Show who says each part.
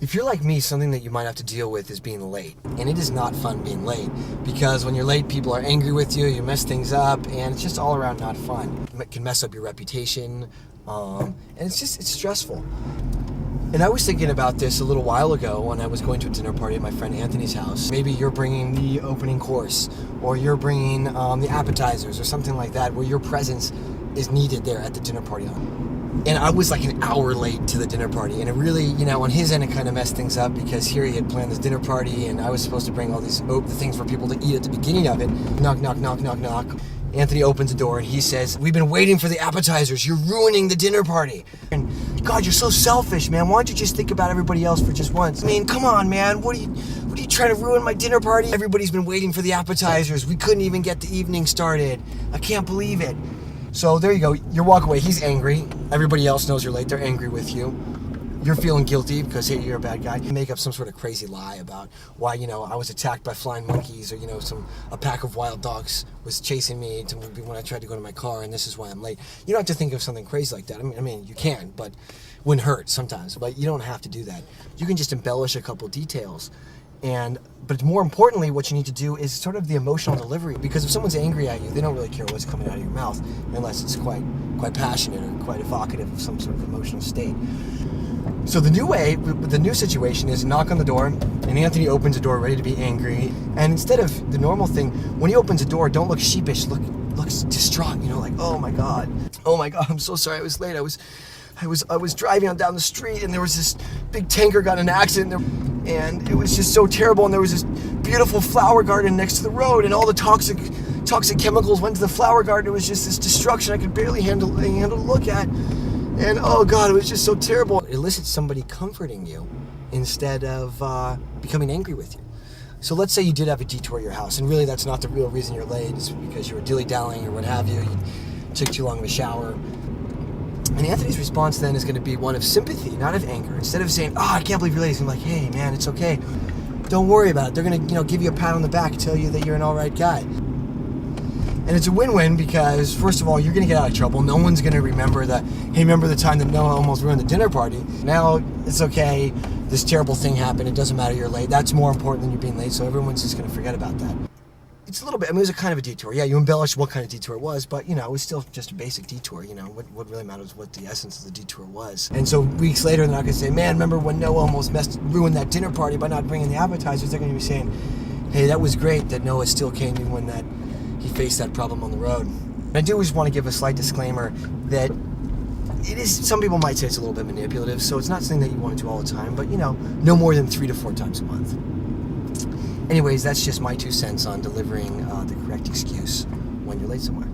Speaker 1: If you're like me, something that you might have to deal with is being late. And it is not fun being late, because when you're late, people are angry with you, you mess things up, and it's just all around not fun. It can mess up your reputation, and it's stressful. And I was thinking about this a little while ago when I was going to a dinner party at my friend Anthony's house. Maybe you're bringing the opening course, or you're bringing the appetizers, or something like that, where your presence is needed there at the dinner party. And I was like an hour late to the dinner party, and it really, on his end, it kind of messed things up, because here he had planned this dinner party, and I was supposed to bring all these the things for people to eat at the beginning of it. Knock, knock, knock, knock, knock. Anthony opens the door and he says, "We've been waiting for the appetizers. You're ruining the dinner party." And God, you're so selfish, man. Why don't you just think about everybody else for just once? I mean, come on, man. What are you trying to ruin my dinner party? Everybody's been waiting for the appetizers. We couldn't even get the evening started. I can't believe it. So there you go. You walk away. He's angry. Everybody else knows you're late. They're angry with you. You're feeling guilty because, hey, you're a bad guy. You make up some sort of crazy lie about why, I was attacked by flying monkeys, or, a pack of wild dogs was chasing me when I tried to go to my car, and this is why I'm late. You don't have to think of something crazy like that. I mean, you can, but it wouldn't hurt sometimes. But you don't have to do that. You can just embellish a couple details. But more importantly, what you need to do is sort of the emotional delivery, because if someone's angry at you, they don't really care what's coming out of your mouth, unless it's quite passionate or quite evocative of some sort of emotional state. So the new situation is knock on the door, and Anthony opens the door ready to be angry. And instead of the normal thing, when he opens the door, don't look sheepish, look distraught, like, oh my God, I'm so sorry I was late. I was driving down the street, and there was this big tanker got in an accident, and it was just so terrible. And there was this beautiful flower garden next to the road, and all the toxic chemicals went to the flower garden. It was just this destruction I could barely handle to look at. And oh God, it was just so terrible. It elicits somebody comforting you instead of becoming angry with you. So let's say you did have a detour at your house, and really that's not the real reason you're late. It's because you were dilly-dallying or what have you. You took too long of a shower. And Anthony's response then is going to be one of sympathy, not of anger. Instead of saying, "Oh, I can't believe you're late," he's going to be like, "Hey, man, it's okay. Don't worry about it." They're going to, give you a pat on the back, tell you that you're an all right guy. And it's a win-win, because, first of all, you're going to get out of trouble. No one's going to remember remember the time that Noah almost ruined the dinner party. Now, it's okay. This terrible thing happened. It doesn't matter you're late. That's more important than you being late, so everyone's just going to forget about that. It's a little bit, it was a kind of a detour. Yeah, you embellished what kind of detour it was, but, it was still just a basic detour. What really matters is what the essence of the detour was. And so weeks later, they're not going to say, "Man, remember when Noah almost ruined that dinner party by not bringing the appetizers?" They're going to be saying, "Hey, that was great that Noah still came in when he faced that problem on the road." And I do just want to give a slight disclaimer that it is, some people might say it's a little bit manipulative, so it's not something that you want to do all the time, but, no more than 3 to 4 times a month. Anyways, that's just my 2 cents on delivering the correct excuse when you're late somewhere.